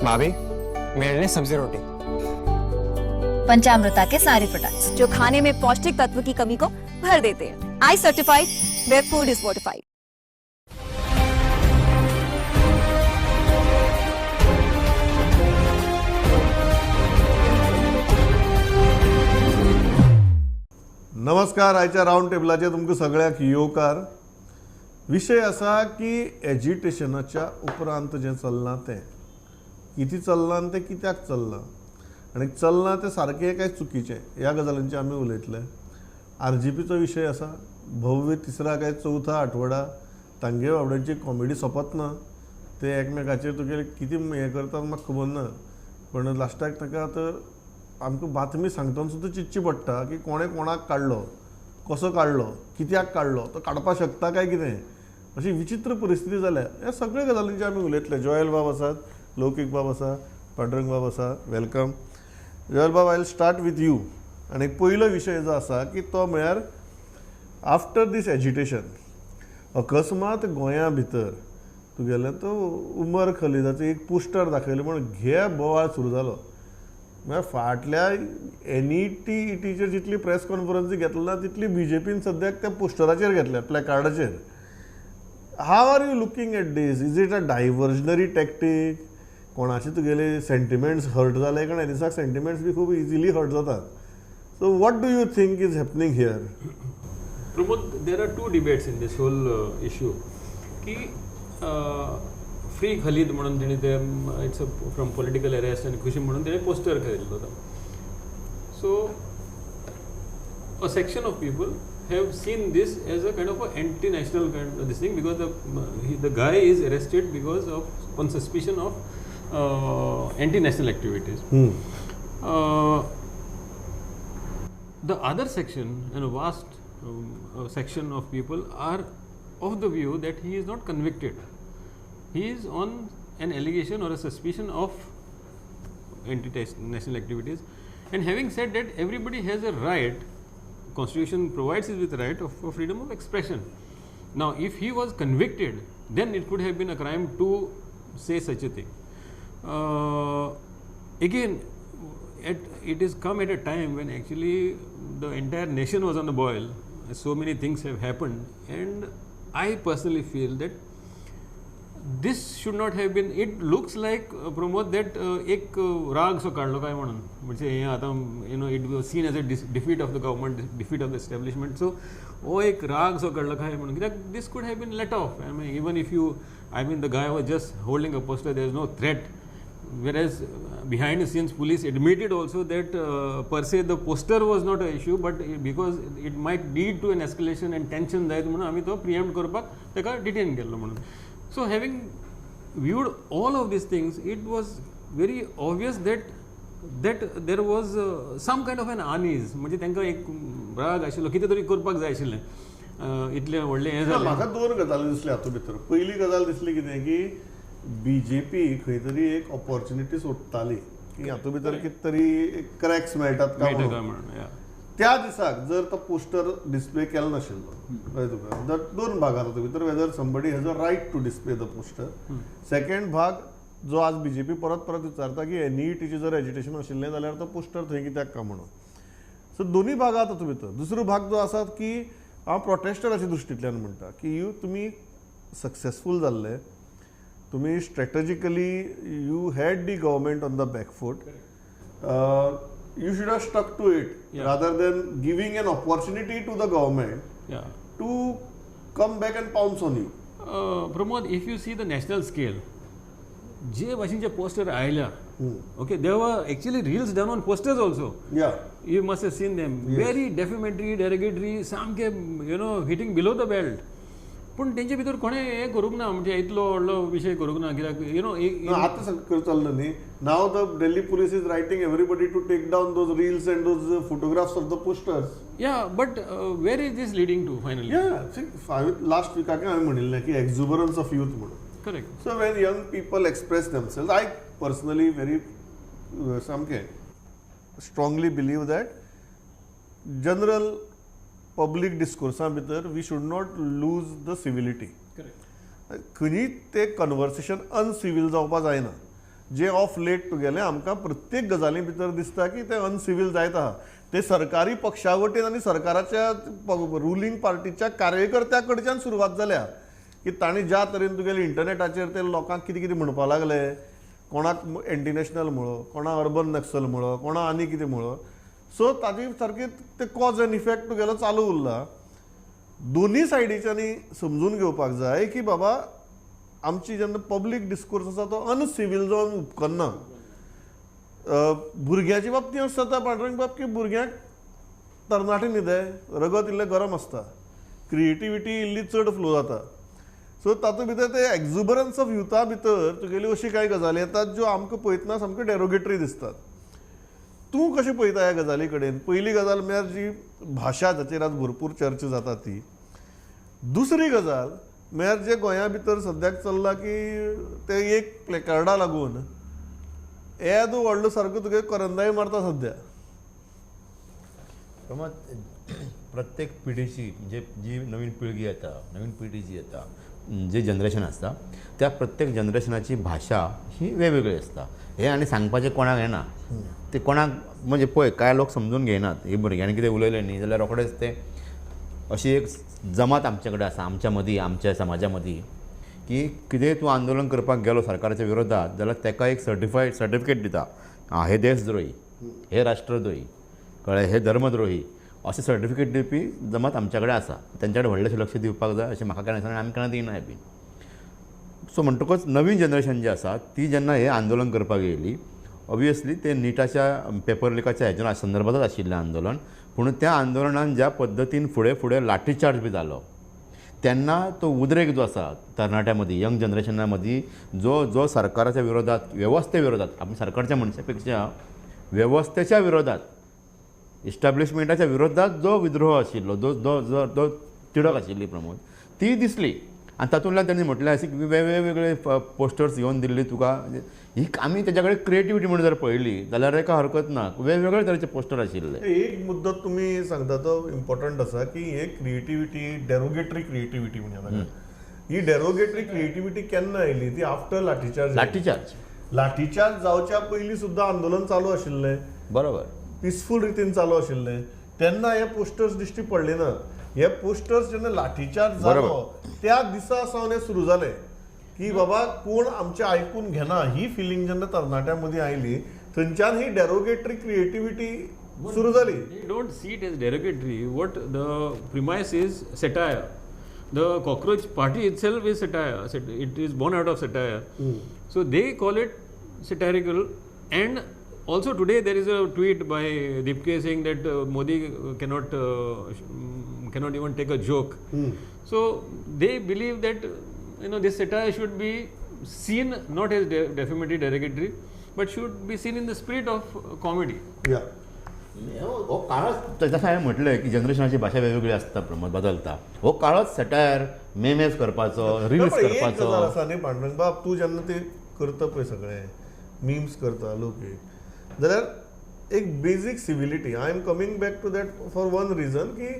भाभी मेरे लिए सब्जी रोटी। पंचामृता के सारे प्रोडक्ट्स जो खाने में पौष्टिक तत्व की कमी को भर देते हैं। I certified where food is fortified. नमस्कार. आयच्या राऊंड टेबलाचे तुमकां सगळ्याक येवकार. विशय असा की एजिटेशनाच्या उपरांत जें चल्लां तें कितें चल्लां आनी तें कित्याक चल्लां आनी चल्लां तें सारकें काय चुकीचें ह्या गजालींचेर आमी उलयतले. आरजीपीचो विशय आसा. भव्य तिसरा काय चवथा आठवडा तांगे बाबड्यांची कॉमेडी सोंपत ना. ते एकमेकाचेर तुगे कितें हें करतात म्हाका खबर ना, पण लास्टाक ताका तर आमकां बातमी सांगतना सुद्दां चिंतची पडटा की कोणें कोणाक काडलो, कसो काडलो, कित्याक काडलो, तो काडपाक शकता काय कितें, अशी विचित्र परिस्थिती जाल्या. ह्या सगळ्या गजालींचेर आमी उलयतले. जोयल बाब आसात, लौकीक बाब आसा, पांडुरंग बाब आसा. वेलकम जोयल बाब. I will start with you. आनी पयलो विशय जो आसा की तो म्हळ्यार आफ्टर दीस एजिटेशन अकस्मात गोंया भितर तुगेलें तो उमर खलिदाचो एक पोस्टर दाखयलें म्हण घे बोवाळ सुरू जालो. म्हळ्यार फाटल्या NETEटीचेर जितली प्रेस कॉन्फरन्सी घेतल्या तितली BJPन सद्याक त्या पोस्टराचेर घेतल्या, प्लॅकार्डाचेर. How are you looking at this? Is it a diversionary tactic? कोणाचे तुगेले सेंटिमेंट्स हर्ट जाले कारण ह्या दिसाक सेंटिमेंट्स बी खूब इजिली हर्ट जातात. So what do you think is happening here? Pramod, there are two debates in this whole issue. की free Khalid म्हणून तेणी ते इट्स फ्रॉम पॉलिटिकल अरेस्ट आनी खुशी म्हणून तेणी पोस्टर खरीदलो होता. So a section of people have seen this as a kind of a anti-national kind of this thing because the guy is arrested because of on suspicion of anti-national activities. The other section and a vast section of people are of the view that he is not convicted. He is on an allegation or a suspicion of anti-national activities. And having said that, everybody has a right. Constitution provides us with the right of freedom of expression. Now, if he was convicted, then it could have been a crime to say such a thing. Again, it is come at a time when actually the entire nation was on the boil. So many things have happened, and I personally feel that this should not have been. It looks like Pramod that एक राग so काढलो काय म्हणून म्हणजे हे आता it was seen as a defeat of the government, defeat of the establishment. So हो एक राग सो काढलो काय म्हणून कित्याक this could have been let off. I mean, even if you, I mean, the guy was just holding a poster, there is no threat. Whereas behind the scenes police admitted also that per se the poster was not an issue, but because it might lead to an escalation and tension जायत म्हणून आम्ही तो preempt करपाक ताका detain केल्लो म्हणून. So having viewed all of these things, it was very obvious that there was some kind of an unease. म्हणजे तांकां एक राग आशिल्लो, कितें तरी करपाक जाय आशिल्लें. इतलें व्हडलें हें जालें. म्हाका दोन गजाली दिसली हातूंत भितर. पयली गजाल दिसली कितें की BJP खंय तरी एक ऑपॉर्च्युनिटी सोदताली की हातूंत भितर कितें तरी क्रॅक्स मेळटात काय म्हणून. त्या दिसाक जर तो पोस्टर डिस्प्ले केलो नाशिल्लो कळ्ळें तुका, जर दोन भाग आसा तातूंत भितर, whether somebody has a right to display the poster. Second भाग जो आज BJP परत परत विचारता की NETेचें जर एजिटेशन आशिल्लें जाल्यार तो पोस्टर थंय कित्याक काय म्हणून. सो दोनूय भाग आसा तातूंत भितर. दुसरो भाग जो आसा की हांव प्रोटेस्टराच्या दृश्टींतल्यान म्हणटा की तुमी सक्सेसफूल जाल्ले, तुम्ही strategically you had the government on the back foot. You should have stuck to it rather than giving an opportunity to the government to come back and pounce on you. Pramod, if you see the national scale, जे भाशेचे poster आयल्या, okay, there were actually reels done on posters also. Yeah. You must have seen them. Yes. Very defamatory, derogatory, सामके hitting below the belt. पूण तेंचे भितर कोणें हें करूंक ना, म्हणजे इतलो व्हडलो विशय करूंक ना. कित्याक आतां चल्ला न्ही. Now the Delhi police is writing everybody to take down those reels and those photographs of the posters. Yeah but where is this leading to finally? Last विकाक हांवें म्हणिल्लें की एक्झुबरन्स ऑफ यूथ म्हणून. Correct. So when young people express themselves, I personally very सामकें strongly believe that general public डिस्कोर्सा भितर we should not lose the civility. खंयच ते कन्वर्सेशन अनसिवील जावपा जायना. जे ऑफ लेट तुगेलें आमकां प्रत्येक गजाली भितर दिसता की तें अनसिवील जायत आहा ते सरकारी पक्षा वटेन आनी सरकाराच्या रुलींग पार्टीच्या कार्यकर्त्यां कडच्यान सुरवात जाल्या की तांणी ज्या तरेन तुगेले इंटरनेटाचेर ते लोकांक कितें कितें म्हणपा लागले कोणाक एंटी नॅशनल म्हणो कोणा अर्बन नक्सल म्हणो कोणा आनी कितें म्हणो सो ताजी सारकी ते कॉज एन इफेक्ट तुगेलो चालू उरला दोनी सायडीच्यांनी समजून घेवपाक जाय की बाबा आमची जेन्ना पब्लीक डिस्कोर्स आसा तो अनसिवील जावन उपकरना भुरग्याच्या बाबतींत अशें जाता पांडुरंग बाब की भुरग्यांक तरणाटे न्हिदे रगत इल्लें गरम आसता क्रिएटिविटी इल्ली चड फ्लो जाता सो तातूंत भितर ते एक्झुबरन्स ऑफ युथा भितर तुगेली अशी कांय गजाली येतात ज्यो आमकां पळयतना सामक्यो डेरोगेटरी दिसतात तूं कशें पळयता ह्या गजाली कडेन पयली गजाल म्हळ्यार जी भाशा जाचेर आज भरपूर चर्चा जाता ती दुसरी गजाल म्हळ्यार जे गोंया भितर सद्याक चल्लां की ते एक प्लेकार्डा लागून येदो व्हडलो सारको तुगे करंदाय मारता सद्या प्रमोद प्रत्येक पिढीची म्हणजे जी नवीन पिळगी येता नवीन पिढी जी येता जे जनरेशन आसता त्या प्रत्येक जनरेशनाची भाशा ही वेगवेगळी आसता हे आनी सांगपाचें कोणाक येना ते कोणाक म्हणजे पळय कांय लोक समजून घेयनात ही भुरग्यांनी कितें उलयलें न्ही जाल्यार रोखडेच ते अशी एक जमात आमचे कडेन आसा आमच्या मदीं आमच्या समाजा मदीं की कितेंय तूं आंदोलन करपाक गेलो सरकाराच्या विरोधात जाल्यार ताका एक सर्टिफिकेट दिता हे देशद्रोही हे राष्ट्रद्रोही कळ्ळें हे धर्मद्रोही अशें सर्टिफिकेट दिवपी जमात आमच्या कडेन आसा तेंच्या कडेन व्हडलेंशें लक्ष दिवपाक जाय अशें म्हाका केन्ना दिसना आमी केन्ना दिनाय बी सो म्हणटकच नवीन जनरेशन जी आसा ती जेन्ना हे आंदोलन करपाक येयली ऑब्वियसली ते निटाच्या पेपर लिकाच्या हेच्या संदर्भांतच आशिल्लें आंदोलन पूण त्या आंदोलनान ज्या पद्दतीन फुडें फुडें लाठीचार्ज बी जालो तेन्ना तो उद्रेक जो आसा तरणाट्यां मदीं यंग जनरेशना मदीं जो सरकाराच्या विरोधात वेवस्थे विरोधात आमी सरकारच्या मनशा पेक्षा वेवस्थेच्या विरोधात इस्टॅब्लिशमेंटाच्या विरोधात जो विद्रोह आशिल्लो जो तिडक आशिल्ली प्रमोद ती दिसली आनी तातूंतल्यान तांणी म्हटलें अशें वेगवेगळे पोस्टर्स घेवन दिल्ली तुका ही आमी तेच्या कडेन क्रिएटिविटी म्हणून जर पळयली जाल्यार एका हरकत ना वेगवेगळे तरेचे पोस्टर आशिल्ले एक मुद्दो तुमी सांगता तो इम्पॉर्टंट आसा की हे क्रिएटिविटी डेरोगेटरी क्रिएटिविटी म्हणून ही डेरोगेटरी क्रिएटिविटी केन्ना आयली ती आफ्टर लाठीचार्ज जावच्या पयलीं सुद्दां आंदोलन चालू आशिल्लें बरोबर पिसफूल रितीन चालू आशिल्लें तेन्ना हे पोस्टर्स दिश्टी पडले ना हे पोस्टर्स जेन्ना लाठीचार्ज जालो त्या दिसा सावन हे सुरू जालें की बाबा कोण आमचें आयकून घेना ही फिलींग जेन्ना तरणाट्यां मदीं आयली थंयच्यान ही डेरोगेटरी क्रिएटिविटी सुरू जाली They don't see it as derogatory. What the premise is satire. The cockroach party itself is satire. It is born out of satire. So they call it satirical. And also today there is a tweet by Dipke saying that Modi cannot even take a joke. So they believe that this satire should be seen not as defamatory, derogatory, but should be seen in the spirit of comedy. या हो काळच जसं हांवें म्हटलें की जनरेशनाची भाशा वेगवेगळी आसता प्रमोद बदलता हो काळच सटायर मेमेज करपाचो रिल्स करपाचो आसा न्ही पांडुरंग बाब तूं जेन्ना ते करता पळय सगळें मिम्स करता लोक जाल्यार एक basic civility I am coming back to that for one reason की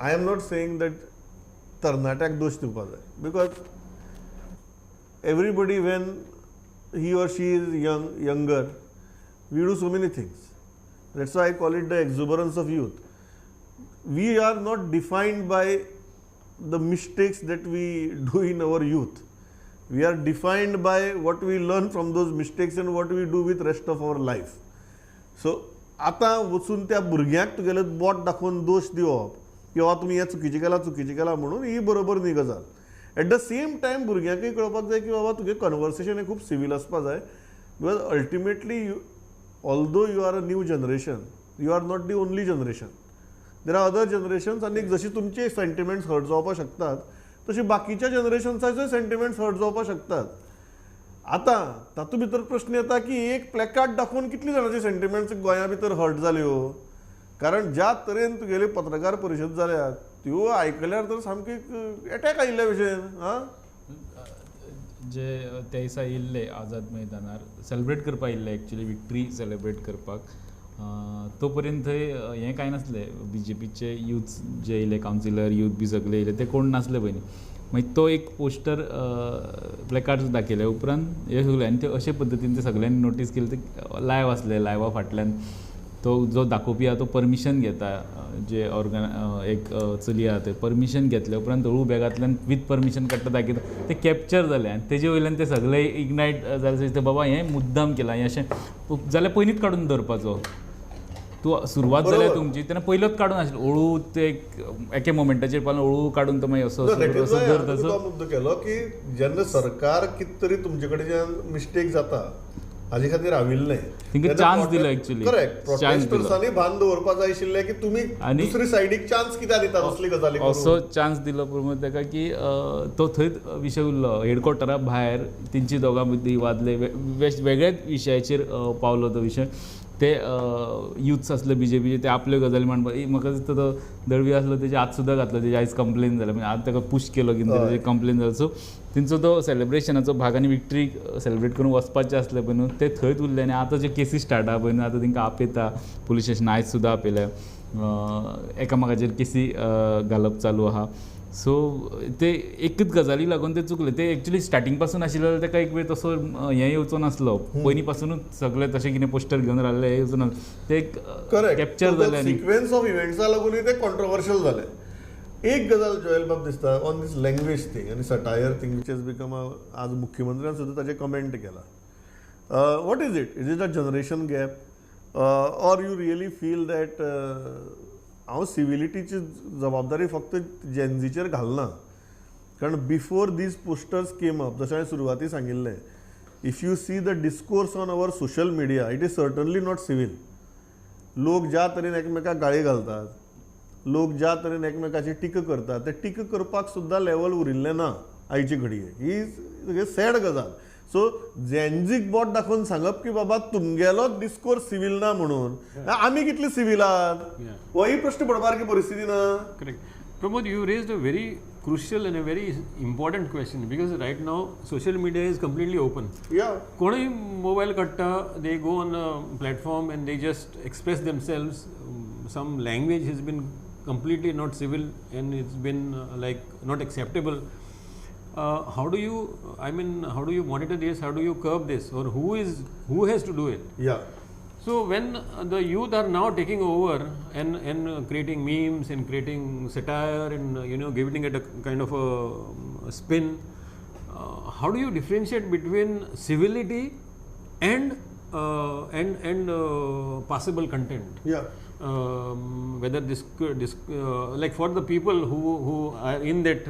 I am not saying that तरणाट्याक दोश दिवपा जाय because everybody when he or she is younger we do so many things. That's why I call it the exuberance of youth. We are not defined by the mistakes that we do in our youth. We are defined by what we learn from those mistakes and what we do with rest of our life. So, आता वचून त्या भुरग्याक तुगेले बोट दाखोवन दोश दिवप किंवा तुम्ही हे चुकीचे केला म्हणून ही बरोबर न्ही गजाल. एट द सेम टायम भुरग्यांकय कळपाक जाय की बाबा तुगे कन्वर्सेशन हे खूब सिवील आसपा जाय because ultimately although you are a new generation, you are not the only generation. There are other generations आणि जशी तुमचे सेंटिमेंट्स हर्ट जावपाक शकतात तशी बाकीच्या जनरेशन्साचे सेंटिमेंट्स हर्ट जावपाक शकतात. आता तातूंत भितर प्रश्न येता की एक प्लॅकार्ड दाखोवन कितली जाणांचे सेंटिमेंट्स गोंया भितर हर्ट जाल्यो कारण ज्या तरेन तुगेले पत्रकार परिशद जाल्या त्यो आयकल्यार तर सामकी एटॅक आयिल्ल्या भशेन हां जे त्या दिसा येयल्ले आझाद मैदानार सेलिब्रेट करपाक येयल्ले एक्चुली विक्ट्री सेलिब्रेट करपाक तो पर्यंत थंय हें कांय नासलें, BJPचे यूथ जे येयले कावन्सिलर यूथ बी सगळे येयले ते कोण नासले पयलीं. मागीर तो एक पोस्टर प्लेकार्ड्स दाखयले उपरांत हे सगळे, आनी ते अशे पद्दतीन ते सगळ्यांनी नोटीस केले. ते लायव्ह आसले, लायव्हा फाटल्यान तो जो दाखोवपी आहा तो परमिशन घेता, जे एक चली आहा ते परमिशन घेतले उपरांत हळू बॅगांतल्यान वीथ परमिशन काडटा दाखयता. ते कॅप्चर जाले आनी तेजे वयल्यान ते सगळे इग्नायट जाले. ते बाबा हें मुद्दाम केलां, हें अशें जाल्यार पयलींच काडून दवरपाचो. तूं सुरवात जाल्या तुमची तेन्ना पयलोच काडून आशिल्लो. हळू ते एके मोमेंटाचेर पावून हळू काडून तो मागीर असो धर तसो मुद्दो केलो की जेन्ना सरकार कितें तरी तुमचे कडेन मिस्टेक जाता हाजे खातीर आविल्लें, तिंका चान्स दिलो एक्चुअली. करेक्ट, प्रोटेस्टर्सांनी भान दवरपा जाय आशिल्लें की तुमी दुसरी सायडीक चान्स कित्याक दितात असली गजाली करून. असो चान्स दिलो प्रमोद ताका की तो थंयच विशय उरलो. हेडक्वॉर्टरा भायर तेंची दोगां मदीं वादले, वेगळ्याच विशयाचेर पावलो तो विशय. ते युथ्स आसले BJPचे ते आपल्यो गजाली मांडपा. म्हाका दिसता तो दळवी आसलो तेजे हात सुद्दां घातलो, तेजे आयज कंप्लेन जाल्या, म्हणजे आज ताका पुश केलो कितें तरी कंप्लेन जालो. सो तेंचो तो सेलिब्रेशनाचो भाग आनी विक्ट्री सेलिब्रेट करून वचपाचें आसलें पळय न्हू, ते थंयच उरले. आनी आतां जे केसी स्टार्ट आहा पळय न्हू, आतां तेंकां आपयता पुलीस स्टेशन. आयज सुद्दां आपयल्या, एकामेकाचेर केसी घालप चालू आहा. सो ते एकच गजाली लागून ते चुकले. ते एक्चुली स्टार्टींग पासून आशिल्ले जाल्यार ताका एक वेळ तसो हें येवचो नासलो. पयलीं पासूनच सगळे तशें कितें पोस्टर घेवन रावले, हें येवचो नासलो. ते कॅप्चर जाले आनी सिक्वेन्स ऑफ इव्हेंट्सा लागून ते कॉन्ट्रोवर्शियल जाले. एक गजाल जोयल बाब दिसता ऑन दीस लँग्वेज थिंग आनी satire thing which is become आज मुख्यमंत्र्यान सुद्दां ताजेर कमेंट केला. What is it a generation gap or you really feel that हांव सिव्हिलिटीची जबाबदारी फक्त जेन्झीचेर घालना, कारण before these posters came up, जशें हांवें सुरवाती सांगिल्लें, if you see the discourse on our social media it is certainly not civil. लोक ज्या तरेन एकमेकाक गाळी घालतात, लोक ज्या तरेन एकमेकाची टिका करतात, ते टिका करपाक सुद्दां लेवल उरिल्लें ना आयचे घडये. ही सॅड गजाल. सो जेन्झीक बोट दाखोवन सांगप की बाबा तुमगेलोच डिस्कोर्स सिव्हील ना म्हणून, आमी कितले सिव्हील आहात, होही प्रश्न पडपासारकी परिस्थिती ना. Correct. Pramod, you raised a very crucial and a very important question, because right now social media is completely open. Yeah. कोणी मोबाईल काडटा, they go on a platform and they just express themselves. Some language has been completely not civil and it's been like not acceptable. How do you monitor this? How do you curb this? Or who has to do it? Yeah. So when the youth are now taking over and creating memes and creating satire and giving it a kind of a spin, how do you differentiate between civility and passable content? Yeah. Whether this like for the people who are in that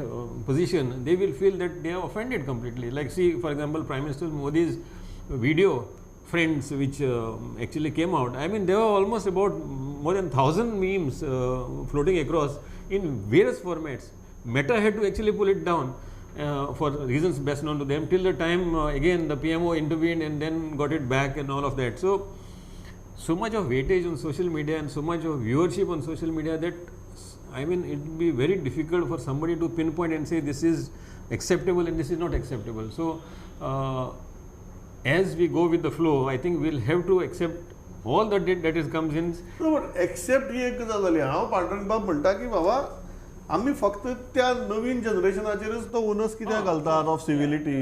position, they will feel that they are offended completely. Like see, for example, Prime Minister Modi's video Friends, which actually came out. I mean, there were almost about more than 1,000 memes floating across in various formats. Meta had to actually pull it down for reasons best known to them, till the time again the PMO intervened and then got it back and all of that. So much of weightage on social media and so much of viewership on social media that it will be very difficult for somebody to pinpoint and say this is acceptable and this is not acceptable. So as we go with the flow, I think we'll have to accept all that is comes in. No, but accept ही एक गजाल जाली. हांव पांडुरंग बाब म्हणटा की बाबा आमी फक्त त्या नवीन जनरेशनाचेरच तो ओनस कित्याक घालतात ऑफ सिव्हिलिटी.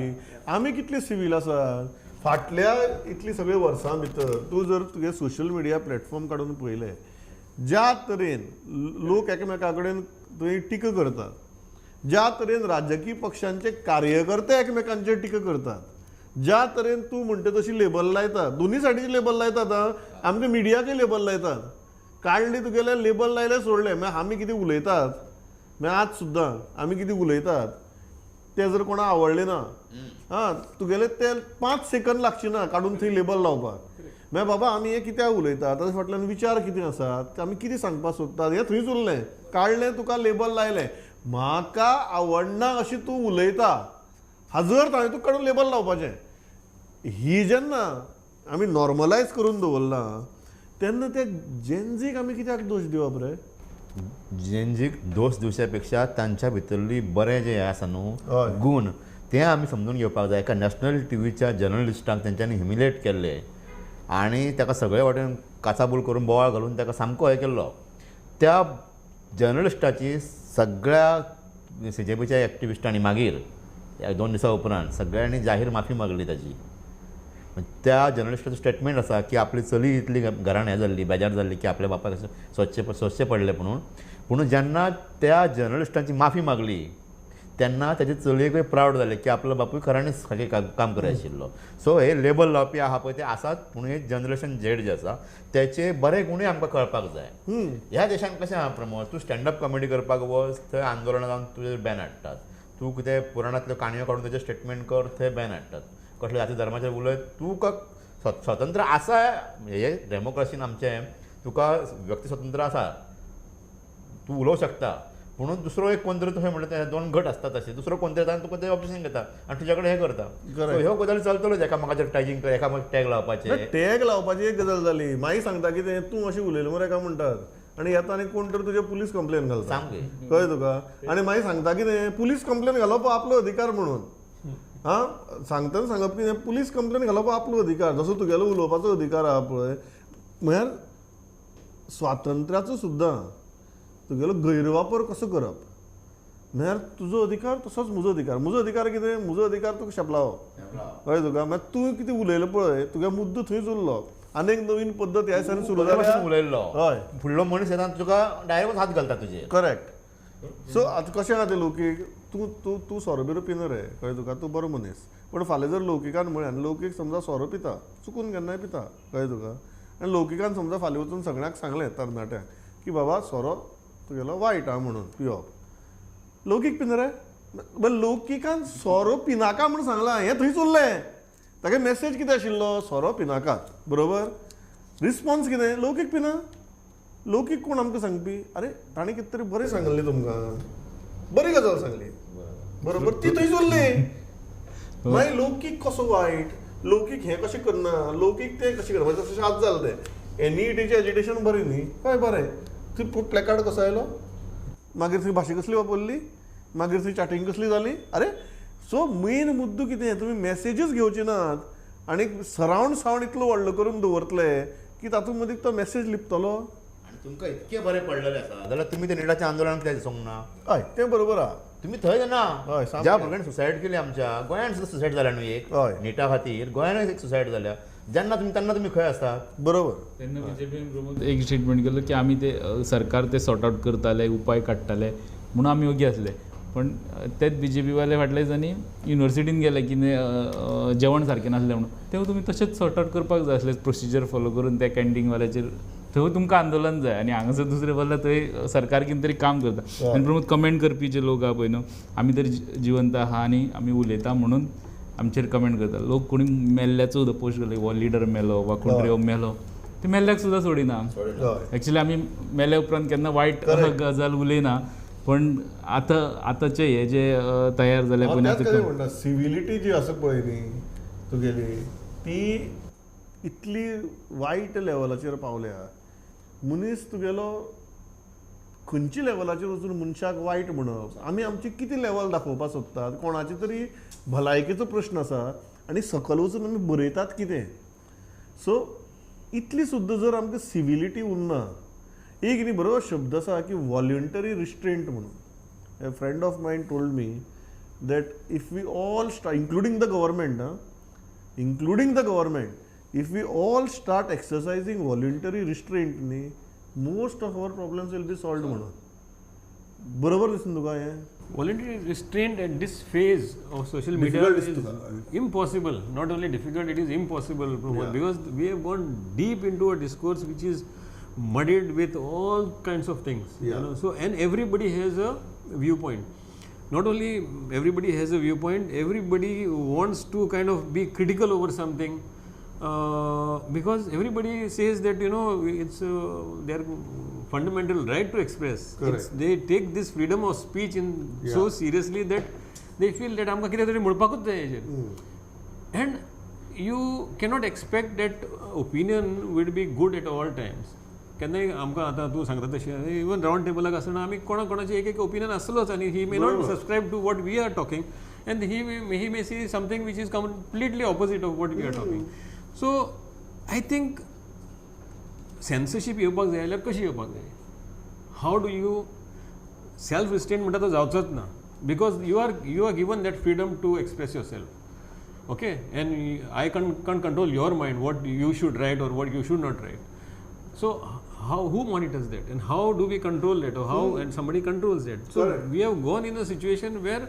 आमी कितले सिव्हील आसात फाटल्या इतली सगळे वर्सां भितर. तूं जर तुगे सोशल मिडिया प्लॅटफॉर्म काडून पळयलें, ज्या तरेन लोक एकामेका कडेन थंय टिका करतात, ज्या तरेन राजकीय पक्षांचे कार्यकर्ते एकमेकांचेर टिका करतात, ज्या तरेन तूं म्हणटा तशी लेबल लायतात, दोन्ही सायडीची लेबल लायतात. आमकां मिडियाकय लेबल लायतात. काडली तुगेले लेबल लायले सोडले, मागीर आमी कितें उलयतात, मागीर आज सुद्दां आमी कितें उलयतात ते जर कोणा आवडले ना, तुगेले ते 5 सेकंद लागची ना काडून थंय लेबल लावपाक. मागीर बाबा आमी हे कित्याक उलयतात, ताचे फाटल्यान विचार कितें आसात, आमी कितें सांगपाक सोदतात, हें थंयच उरलें. काडलें, तुका लेबल लायलें. म्हाका आवडना अशें तूं उलयता, हाजर हांवें तुका काडून लेबल लावपाचें. ही जेन्ना आमी नॉर्मलायज करून दवरला तेन्ना ते जेन्झीक आमी कित्याक दोश दिवप रे? जेन्झीक दोश दिवच्या पेक्षा तांच्या भितरली बरें जे आसा न्हू गूण, ते आमी समजून घेवपाक जाय. एका नॅशनल टीव्हीच्या जर्नलिस्टांक तेंच्यांनी ह्युमिलेट केल्ले, आनी ताका सगळे वाटेन काचाबूल करून बोवाळ घालून ताका सामको हें केल्लो. त्या जर्नलिस्टाची सगळ्या CJPच्या एक्टिविस्टांनी मागीर 2 दिसां उपरांत सगळ्यांनी जाहीर माफी मागली ताची. त्या जर्नलिस्टाचो स्टेटमेंट आसा की आपली चली इतली घरान हें जाल्ली, बेजार जाल्ली की आपल्या बापाक सोंसचें पडलें पूण जेन्ना त्या जर्नलिस्टांची माफी मागली तेन्ना ताचे चलयेकूय प्रावड जालें की आपलो बापूय खऱ्यांनीच सारकें काम करय आशिल्लो. सो हे लेबल लावपी आहा पळय ते आसात, पूण हे जनरेशन झेड जे आसा त्याचे बरे गुणूय आमकां कळपाक जाय. ह्या देशान कशें आहा प्रमोद, तूं स्टँडअप कॉमेडी करपाक वच थंय आंदोलनां जावन तुजे बॅन हाडटात. तूं कितें पुराणांतल्यो काणयो काडून तेजे स्टेटमेंट कर थंय बॅन हाडटात. कसले जाती धर्माचेर उलय, तुका स्वतंत्र आसा, हे डेमोक्रेसीन आमचें तुका व्यक्ती स्वतंत्र आसा, तूं उलोवंक शकता. म्हणून दुसरो एक कोण तरी थंय म्हणटा ते 2 गट आसतात तशें, दुसरो कोण तरी येता आनी तुका ते ऑब्जेक्शन घेता आनी तुजे कडेन हें करता. ह्यो गजाली चलतल्योच एकामेकाचेर टॅगिंग कर, एकामेक टॅग लावपाचें. टॅग लावपाची एक गजाल जाली. मागीर सांगता कितें तूं अशें उलयलें मरे काय म्हणटात, आनी येता आनी कोण तरी तुजे पुलीस कंप्लेन घालता. सामकें कळ्ळें तुका. आनी मागीर सांगता कितें पुलीस कंप्लेन घालप आपलो अधिकार म्हणून. सांगतना सांगप कितें पुलीस कंप्लेन घालप आपलो अधिकार, जसो तुगेलो उलोवपाचो अधिकार आहा पळय. म्हळ्यार स्वातंत्र्याचो सुद्दां तुगेलो गैरवापर कसो करप, म्हळ्यार तुजो अधिकार तसोच म्हजो अधिकार. म्हजो अधिकार कितें, म्हजो अधिकार तुका शेपलावप. कळ्ळें तुका. मागीर तूं कितें उलयलें पळय, तुगे मुद्दो थंयच उरलो. आनीक नवीन पद्दत ह्या दिसांनी सुरू जाल्या. उलयल्लो हय, फुडलो मनीस येता तुका डायरेक्ट हात घालता तुजे. करेक्ट. सो आतां कशें आहा तें लौकीक, तूं तूं तूं सोरो बिरो पिन रे, कळ्ळें तुका, तूं बरो मनीस. पण फाल्यां जर लौकिकान म्हळ्यार लौकीक समजा सोरो पिता, चुकून केन्नाय पिता, कळ्ळें तुका. आनी लौकिकान समजा फाल्यां वचून सगळ्यांक सांगलें तरणाट्यांक की बाबा सोरो तुगेलो वायट आहा म्हणून पिवप. लौकीक पिन रे, लौकिकान सोरो पिनाका म्हणून सांगलां, हें थंयच उरलें. ताका मॅसेज कितें आशिल्लो, सोरो पिनाकात, बरोबर. रिस्पॉन्स कितें, लौकीक पिना. लौकीक कोण आमकां सांगपी, अरे ताणें कितें तरी बरें सांगलें तुमकां, बरी गजाल सांगली, बरोबर, ती थंयच उरली. मागीर लौकीक कसो वायट, लौकीक हें कशें करना, लौकीक तें कशें करना, तशें आज जालें तें. NEETचें एज्युकेशन बरें न्ही, हय बरें. थंय प्लॅकार्ड कसो आयलो, मागीर थंय भाशा कसली वापरली, मागीर थंय चॅटिंग कसली जाली. अरे सो मेन मुद्दो कितें, तुमी मॅसेजीस घेवचे नात आनी सरावंड सावंड इतलो व्हडलो करून दवरतले की तातूंत मदीं तो मॅसेज लिपतलो. आनी तुमकां इतकें बरें पडलेलें आसा जाल्यार तुमी तें नेटाचें आंदोलन कित्याक सोंग ना. हय तें बरोबर आहा. तुमी थंय ना. हय, सामकें. ज्या भुरग्यांनी सुसायड केली आमच्या गोंयांत सुद्दां सुसायड जाल्या न्हू एक. हय. नेटा खातीर गोंयांत एक सुसायड जाल्या. जेन्ना तुमी खंय आसतात. बरोबर. तेन्ना BJPन प्रमोद एक स्टेटमेंट केलं की आम्ही ते सरकार ते सॉर्ट आउट करताले, उपाय काडटाले म्हणून आमी योग्य असले. पण तेच BJPवाले फाटल्या दिसांनी युनिव्हर्सिटीन गेले की जेवण सारकें नासलें म्हणून. तेव्हा तुमी तशेंच सॉर्ट आउट करपाक जाय आसलें प्रोसिजर फॉलो करून त्या कॅन्टीनवाल्याचेर. थंय तुमकां आंदोलन जाय आनी हांगासर दुसरे बदला थंय सरकार कितें तरी काम करता. आनी प्रमोद कमेंट करपी जे लोक आहा पळय न्हू, आमी तर जिवंत आहा आनी आमी उलयता म्हणून आमचेर कमेंट करता. लोक कोणी मेल्ल्याचो सुद्दां पोस्ट केले, वो लिडर मेलो वा कोण तरी मेलो, ते मेल्ल्याक सुद्दां सोडिना. एक्चुली आमी मेल्या उपरांत केन्ना वायट गजाल उलयना, पण आतांचे हे जे तयार जाल्या म्हणटा सिव्हिलिटी जी आसा पळय न्ही तुगेली, ती इतली वायट लेवलाचेर पावल्या. मनीस तुगेलो खंयच्या लेवलाचेर वचून मनशाक वायट म्हणप, आमी आमची कितें लेवल दाखोवपाक सोदतात, कोणाची तरी भलायकेचो प्रश्न आसा आनी सकयल वचून आमी बरयतात कितें. सो इतली सुद्दां जर आमकां सिव्हिलिटी उरना. एक न्ही बरो शब्द आसा की वॉलंटरी रिस्ट्रेंट म्हणून. A friend of mine told me that if we all start including the government if we all start exercising voluntary restraint न्ही, most of our problems will be solved म्हणून. बरोबर दिसून तुका हें. Voluntary restraint at this phase of social media is impossible. Not only difficult, it is impossible, Pramod, because we have gone deep into a discourse which is muddied with all kinds of things. You know? So, and everybody has a viewpoint. Not only everybody has a viewpoint, everybody wants to kind of be critical over something. Because everybody says that it's their fundamental right to express. They take this freedom of speech in so seriously that they feel that आमकां कितें तरी म्हणपाकूच जाय हेजेर. And you cannot expect that opinion would be good at all times. केन्नाय आमकां आतां तूं सांगता तशें इवन रावंड टेबलाक आसतना आमी कोणाची एक ओपिनियन आसलोच आनी he may not subscribe to what we are talking and he may see something which is completely opposite of what we are talking. So I think censorship येवपाक जाय जाल्यार कशी येवपाक जाय. How do you self restraint म्हणटा तो जावचोच ना, because you are given that freedom to express yourself. Okay, and I can't control your mind what you should write or what you should not write. So who monitors that, and how do we control that, or how and somebody controls that? So Correct. we have gone in a situation where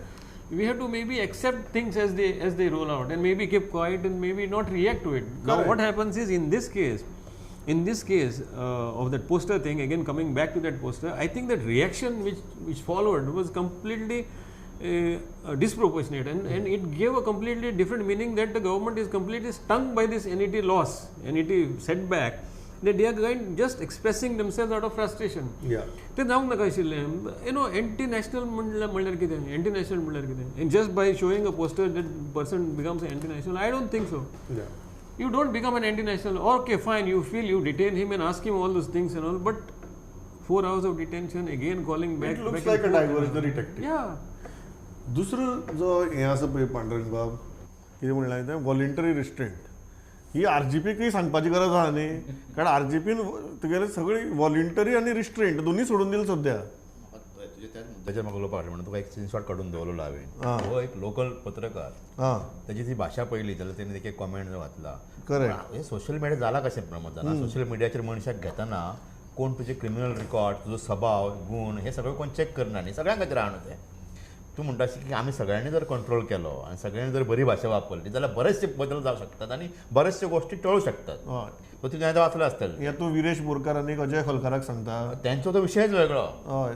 we have to maybe accept things as they roll out, and maybe keep quiet and maybe not react to it. Now Correct. what happens is in this case of that poster thing, again coming back to that poster, I think that reaction which followed was completely disproportionate, and it gave a completely different meaning that the government is completely stung by this NET loss, NET setback, that they are just expressing themselves out of frustration. ते जावंक नाका आशिल्लें. Anti national म्हणल्यार कितें, anti national म्हणल्यार कितें, and just by showing a poster that person becomes an anti national? I don't think so. You don't become an anti national. Okay, fine, you feel you detain him and ask him all those things and all, but 4 hours of detention, again calling back. It looks back like a diversionary tactic. Yeah. दुसरं जो हें आसा पळय पांडुरंग बाब, कितें म्हणलें तें voluntary restraint, ही RGPकय सांगपाची गरज आहा न्ही, कारण RGPन तुगेले सगळी वॉलंटरी आनी रिस्ट्रेंट दोन्ही सोडून दिले सद्या. त्याच्यात म्हाका उलोवपाक म्हणून तुका एक स्क्रीनशॉट काडून दवरलो हांवें. हो एक लोकल पत्रकार, त्याची ती भाशा पळयली जाल्यार तेणें एक कॉमेंट घातला. करेक्ट. हे सोशल मिडिया जाला कशें प्रमोद जाता, सोशल मिडियाचेर मनशाक घेतना कोण तुजे क्रिमिनल रिकॉर्ड, तुजो स्वभाव, गुण हे सगळें कोण चॅक करना न्ही, सगळ्यां खातीर आहा न्हू तें. तूं म्हणटा की आमी सगळ्यांनी जर कंट्रोल केलो आनी सगळ्यांनी जर बरी भाशा वापरली जाल्यार बरेचशे बदल जावं शकतात आनी बरेचशे गोश्टी टळू शकतात. सो तुवें आतां वाचलें आसतलें. हें तूं विरेश बोरकार आनी अजय खोलकाराक सांगता, तेंचो तो विशयच वेगळो.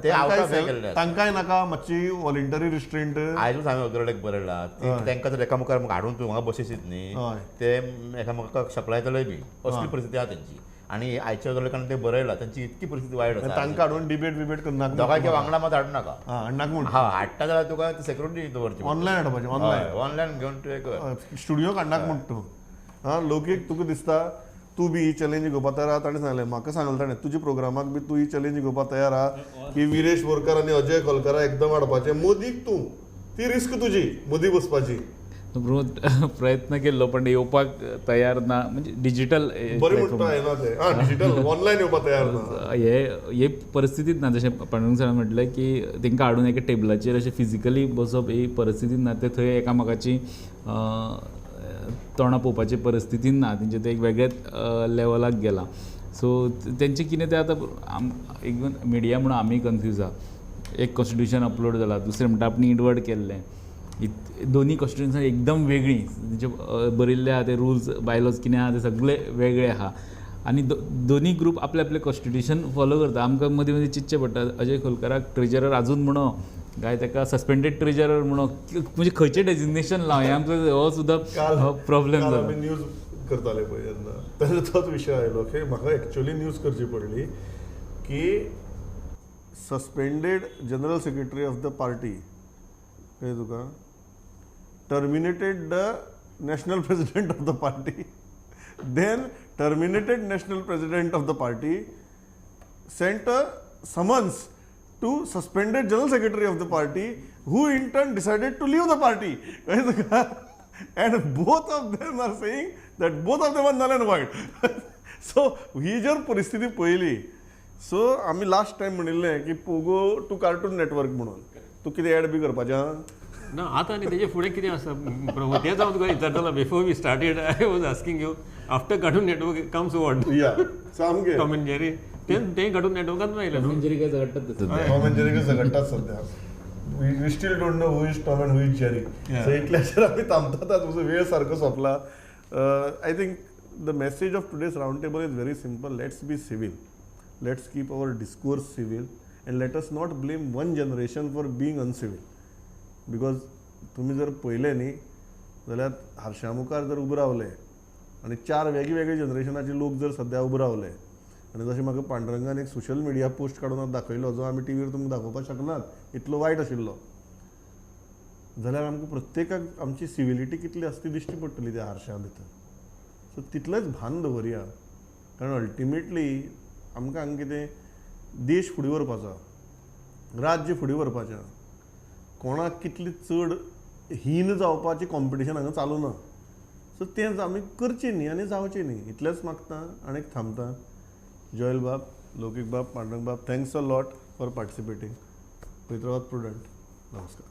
ते आवटाक केल्ले तांकांय नाका मातशी वॉलंटरी रिस्ट्रेंट. आयजूच हांवें अग्रलेख बरयला, तांकां जर एका मुखार हाडून तूं हांगा बसयशीत न्ही, ते एकामेकाक शकलायतले बी, असली परिस्थिती आहा तेंची. आनी आयच्या अग्रलेखान ते बरयला, तांची इतकी परिस्थिती वायट आसा. तांकां हाडून डिबेट करनाका, दोगांयच्या वांगडा मात हाडूं नाका. हाडनाका म्हूण. हाडटा जाल्यार तुका सेक्युरिटी दवरची, ऑनलायन हाडपाचें, ऑनलायन घेवन तुवें कर. स्टुडियो काडनाका म्हूण तूं. लोकीक तुका दिसता तूं बी ही चॅलेंज घेवपाक तयार आहा. ताणें सांगलें, म्हाका सांगलें ताणें, तुज्या प्रोग्रामाक बी तूं ही चॅलेंज घेवपाक तयार आहा की विरेश बोरकार आनी अजय खोलकारा एकदम हाडपाचें. मोदीक तूं, ती रिस्क तुजी मदीं बसपाची. प्रयत्न केल्लो पण येवपाक तयार ना, म्हणजे डिजिटल डिजिटल ऑनलायन येवपाक तयार ना. हे परिस्थितीत ना. जशें पांडुरंग सरान म्हटलें की तांकां हाडून एका टेबलाचेर अशें फिजिकली बसप ही परिस्थितीत ना. ते थंय एकामेकाची तोंडां पळोवपाची परिस्थितीन ना. तेंचे ते एक वेगळेच लेवलाक गेला. सो तेंचें कितें तें आतां एक मिडिया म्हणून आमी कन्फ्यूज आहा. एक कॉन्स्टिट्यूशन अपलोड जाला, दुसरें म्हणटा आपणी इनवर्ट केल्लें. दोन्ही कॉन्स्टिट्युशन एकदम वेगळी, म्हणजे बरिल्ले आहा ते रुल्स बायलॉज कितें आहा ते सगळे वेगळे आहा. आनी दोन्ही ग्रूप आपले आपले कॉन्स्टिट्युशन फॉलो करता. आमकां मदीं मदीं चिंतचें पडटा. अजय खोलकाराक ट्रेजरर आजून म्हणो काय, ताका सस्पेंडेड ट्रेजरर म्हणो, म्हणजे खंयचें डेजिग्नेशन लाव, हें आमकां हो सुद्दां प्रॉब्लेम जाला. न्यूज करताले पळय जेन्ना, तेन्ना तोच विशय आयलो की म्हाका एक्चुअली न्यूज करची पडली की suspended general secretary of the party, कळ्ळें तुका, terminated the national president of the party, then terminated national president of the party, sent a summons to suspended general secretary of the party, who in turn decided to leave the party. And both of them are saying that both of them are null and void. So ही जर परिस्थिती पळयली, so आमी last time म्हणिल्लें की Pogo to cartoon network म्हणून तूं कितें add बी करपाचें ना. आतां आनी तेजे फुडें कितें आसा प्रमोद, तेंच हांव तुका विचारतालो. Before we started I was asking you, after cartoon network comes what? सामकें टॉम एंड जेरी. तें कार्टून नेटवर्कांत आयलें न्हू. जेरी काय झगडटात टॉम एंड जेरी झगडटात सध्या. We still don't know who is Tom and who is Jerry. So इतल्याचेर आमी थांबतात. तुजो वेळ सारको सोंपला. I think the message of today's round table is very simple. Let's be civil, let's keep our discourse civil, and let us not blame one generation for being uncivil. Because तुम्ही जर पळयलें न्ही जाल्यार हारशा मुखार जर उबे रावले आनी 4 वेगवेगळे जनरेशनाचे लोक जर सद्या उबे रावले, आनी जशें म्हाका पांडुरंगान एक सोशल मिडिया पोस्ट काडून दाखयलो, जो आमी टीव्हीर तुमकां दाखोवपाक शकनात, इतलो वायट आशिल्लो, जाल्यार आमकां प्रत्येकाक आमची सिविलिटी कितली आसा ती दिश्टी पडटली त्या हारशा भितर. सो तितलेंच भान दवरया, कारण अल्टिमेटली आमकां हांगा कितें देश फुडें व्हरपाचो, राज्य फुडें व्हरपाचें. कोणाक कितली चड हीन जावपाची कॉम्पिटिशन हांगा चालू ना. सो तेंच आमी करचें न्ही आनी जावचें न्ही इतलेंच मागता आनी थांबता. जोयल बाब, लौकीक बाब, पांडुरंग बाब, thanks a lot for participating. पवित्रावत प्रुडंट. नमस्कार.